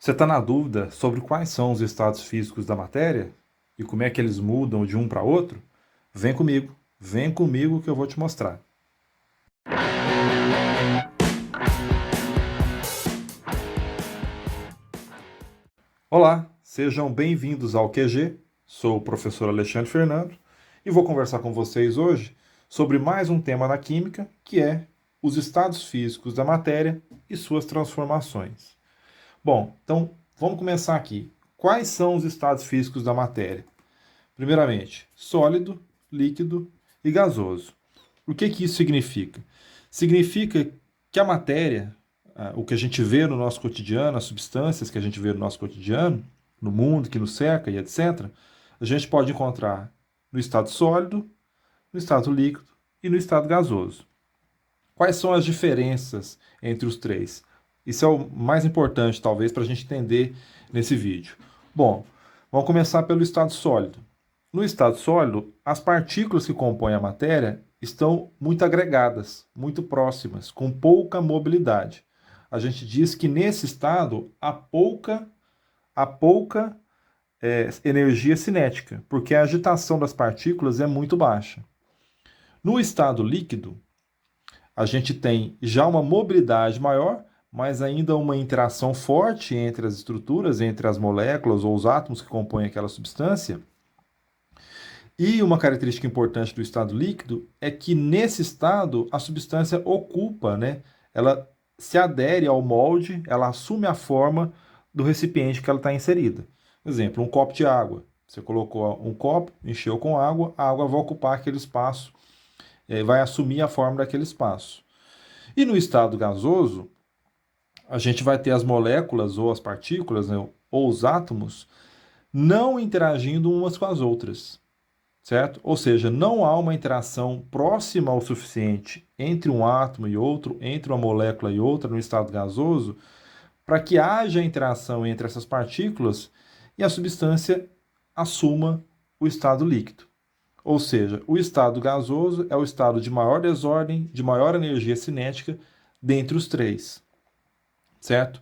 Você está na dúvida sobre quais são os estados físicos da matéria e como é que eles mudam de um para outro? Vem comigo que eu vou te mostrar. Olá, sejam bem-vindos ao QG. Sou o professor Alexandre Fernando e vou conversar com vocês hoje sobre mais um tema na química, que é os estados físicos da matéria e suas transformações. Bom, então vamos começar aqui. Quais são os estados físicos da matéria? Primeiramente, sólido, líquido e gasoso. O que isso significa? Significa que a matéria, o que a gente vê no nosso cotidiano, as substâncias que a gente vê no nosso cotidiano, no mundo que nos cerca e etc., a gente pode encontrar no estado sólido, no estado líquido e no estado gasoso. Quais são as diferenças entre os três? Isso é o mais importante, talvez, para a gente entender nesse vídeo. Bom, vamos começar pelo estado sólido. No estado sólido, as partículas que compõem a matéria estão muito agregadas, muito próximas, com pouca mobilidade. A gente diz que nesse estado há pouca energia cinética, porque a agitação das partículas é muito baixa. No estado líquido, a gente tem já uma mobilidade maior, mas ainda uma interação forte entre as estruturas, entre as moléculas ou os átomos que compõem aquela substância. E uma característica importante do estado líquido é que nesse estado a substância ocupa, né? Ela se adere ao molde, ela assume a forma do recipiente que ela está inserida. Por exemplo, um copo de água. Você colocou um copo, encheu com água, a água vai ocupar aquele espaço, vai assumir a forma daquele espaço. E no estado gasoso, a gente vai ter as moléculas ou as partículas, né, ou os átomos, não interagindo umas com as outras, certo? Ou seja, não há uma interação próxima o suficiente entre um átomo e outro, entre uma molécula e outra no estado gasoso, para que haja interação entre essas partículas e a substância assuma o estado líquido. Ou seja, o estado gasoso é o estado de maior desordem, de maior energia cinética dentre os três, certo?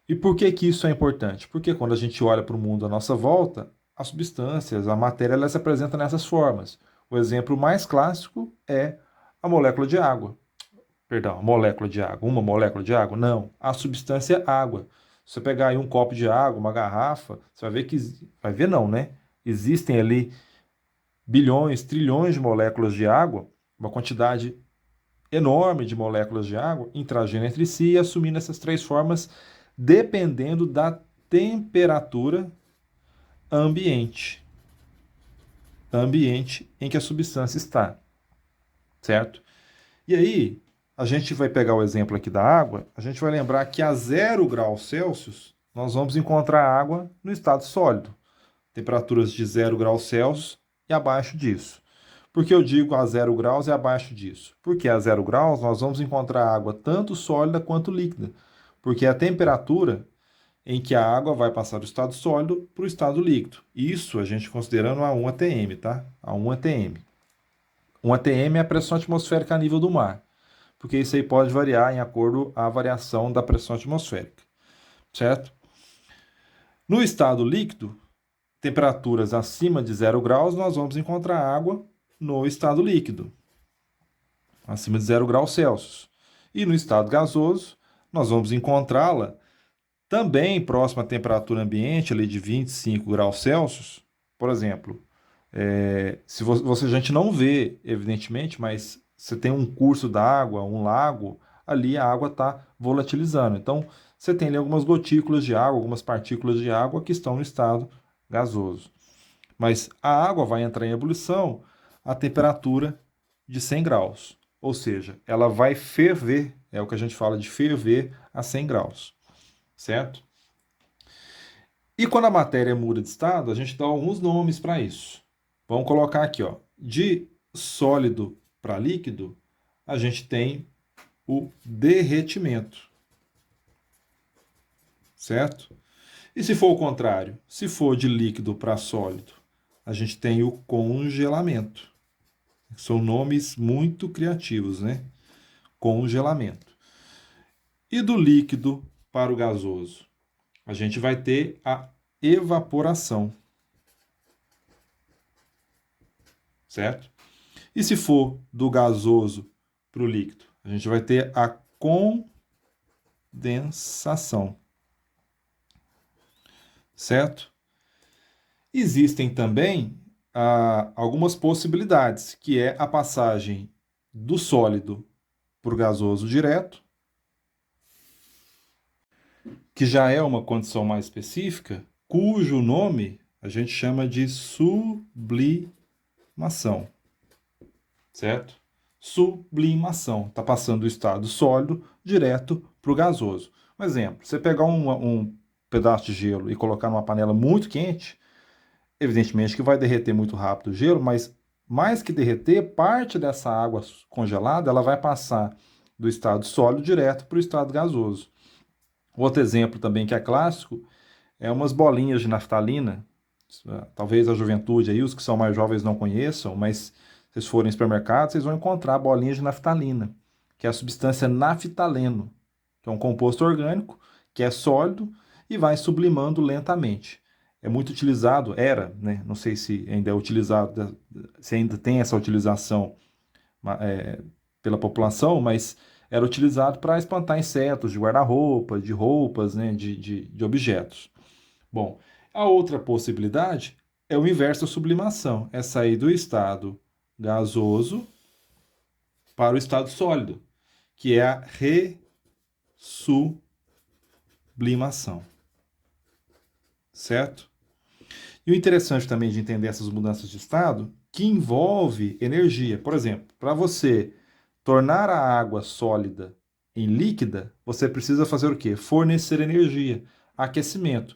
E por que que isso é importante? Porque quando a gente olha para o mundo à nossa volta, as substâncias, a matéria, ela se apresenta nessas formas. O exemplo mais clássico é a molécula de água. Perdão, a molécula de água. Uma molécula de água? Não. A substância água. Se você pegar aí um copo de água, uma garrafa, você vai ver que. Vai ver não, né? Existem ali bilhões, trilhões de moléculas de água, uma quantidade enorme de moléculas de água interagindo entre si e assumindo essas três formas, dependendo da temperatura ambiente, ambiente em que a substância está, certo? E aí, a gente vai pegar o exemplo aqui da água, a gente vai lembrar que a 0 graus Celsius nós vamos encontrar água no estado sólido, temperaturas de 0 graus Celsius e abaixo disso. Por que eu digo a 0 graus e abaixo disso? Porque a 0 graus nós vamos encontrar água tanto sólida quanto líquida, porque é a temperatura em que a água vai passar do estado sólido para o estado líquido. Isso a gente considerando a 1 atm, tá? A 1 atm. 1 atm é a pressão atmosférica a nível do mar, porque isso aí pode variar em acordo com a variação da pressão atmosférica, certo? No estado líquido, temperaturas acima de 0 graus, nós vamos encontrar água no estado líquido, acima de 0 graus Celsius. E no estado gasoso, nós vamos encontrá-la também próxima à temperatura ambiente, ali de 25 graus Celsius. Por exemplo, se você, a gente não vê, evidentemente, mas você tem um curso d'água, um lago, ali a água está volatilizando. Então, você tem ali algumas gotículas de água, algumas partículas de água que estão no estado gasoso. Mas a água vai entrar em ebulição a temperatura de 100 graus. Ou seja, ela vai ferver, é o que a gente fala de ferver a 100 graus, certo? E quando a matéria muda de estado, a gente dá alguns nomes para isso. Vamos colocar aqui, ó, de sólido para líquido, a gente tem o derretimento, certo? E se for o contrário, se for de líquido para sólido, a gente tem o congelamento. São nomes muito criativos, né? Congelamento. E do líquido para o gasoso? A gente vai ter a evaporação. Certo? E se for do gasoso para o líquido? A gente vai ter a condensação. Certo? Existem também algumas possibilidades, que é a passagem do sólido para o gasoso direto, que já é uma condição mais específica, cujo nome a gente chama de sublimação. Certo? Sublimação. Está passando do estado sólido direto para o gasoso. Um exemplo, você pegar um pedaço de gelo e colocar numa panela muito quente, evidentemente que vai derreter muito rápido o gelo, mas mais que derreter, parte dessa água congelada ela vai passar do estado sólido direto para o estado gasoso. Outro exemplo também que é clássico é umas bolinhas de naftalina. Talvez a juventude aí, os que são mais jovens não conheçam, mas se vocês forem em supermercado, vocês vão encontrar bolinhas de naftalina, que é a substância naftaleno, que é um composto orgânico que é sólido e vai sublimando lentamente. É muito utilizado, era, né? Não sei se ainda é utilizado, se ainda tem essa utilização pela população, mas era utilizado para espantar insetos de guarda-roupa, de roupas, né? de objetos. Bom, a outra possibilidade é o inverso da sublimação, é sair do estado gasoso para o estado sólido, que é a ressublimação. Certo? E o interessante também de entender essas mudanças de estado, que envolve energia. Por exemplo, para você tornar a água sólida em líquida, você precisa fazer o quê? Fornecer energia, aquecimento.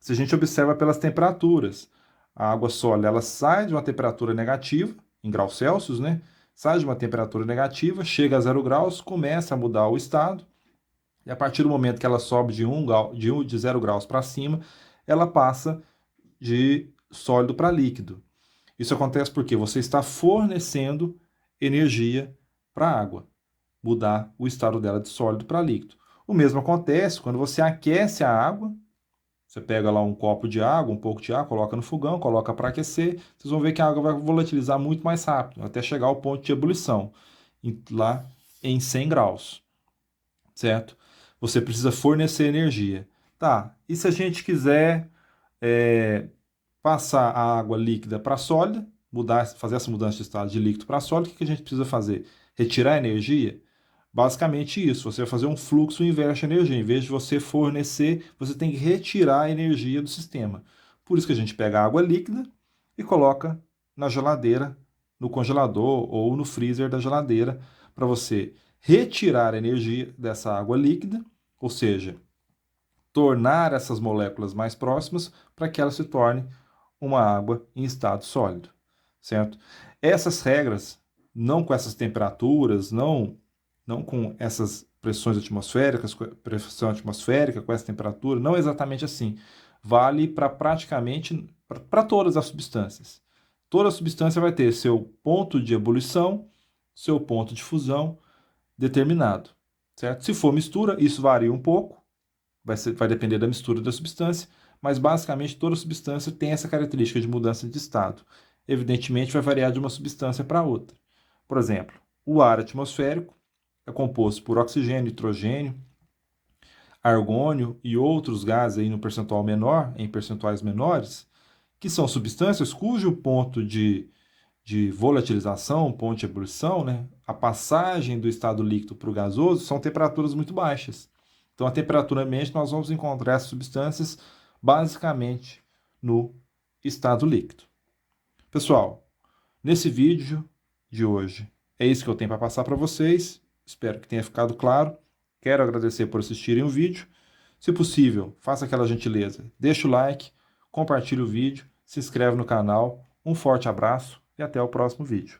Se a gente observa pelas temperaturas, a água sólida ela sai de uma temperatura negativa, em graus Celsius, né? Sai de uma temperatura negativa, chega a 0 graus, começa a mudar o estado, e a partir do momento que ela sobe de 0 graus para cima, ela passa de sólido para líquido. Isso acontece porque você está fornecendo energia para a água, mudar o estado dela de sólido para líquido. O mesmo acontece quando você aquece a água. Você pega lá um copo de água, um pouco de água, coloca no fogão, coloca para aquecer. Vocês vão ver que a água vai volatilizar muito mais rápido, até chegar ao ponto de ebulição, lá em 100 graus, certo? Você precisa fornecer energia. Tá, e se a gente quiser passar a água líquida para sólida, fazer essa mudança de estado de líquido para sólido, o que a gente precisa fazer? Retirar energia? Basicamente isso, você vai fazer um fluxo inverso de energia. Em vez de você fornecer, você tem que retirar a energia do sistema. Por isso que a gente pega a água líquida e coloca na geladeira, no congelador ou no freezer da geladeira, para você retirar a energia dessa água líquida, ou seja, tornar essas moléculas mais próximas para que ela se torne uma água em estado sólido, certo? Essas regras, não com essas temperaturas, não com essas pressões atmosféricas, pressão atmosférica, com essa temperatura, não exatamente assim. Vale para praticamente para todas as substâncias. Toda substância vai ter seu ponto de ebulição, seu ponto de fusão determinado, certo? Se for mistura, isso varia um pouco, vai depender da mistura da substância, mas basicamente toda substância tem essa característica de mudança de estado. Evidentemente, vai variar de uma substância para outra. Por exemplo, o ar atmosférico é composto por oxigênio, nitrogênio, argônio e outros gases aí no percentual menor, em percentuais menores, que são substâncias cujo ponto de volatilização, ponto de ebulição, né, a passagem do estado líquido para o gasoso, são temperaturas muito baixas. Então, a temperatura ambiente, nós vamos encontrar essas substâncias basicamente no estado líquido. Pessoal, nesse vídeo de hoje, é isso que eu tenho para passar para vocês. Espero que tenha ficado claro. Quero agradecer por assistirem o vídeo. Se possível, faça aquela gentileza. Deixa o like, compartilhe o vídeo, se inscreve no canal. Um forte abraço e até o próximo vídeo.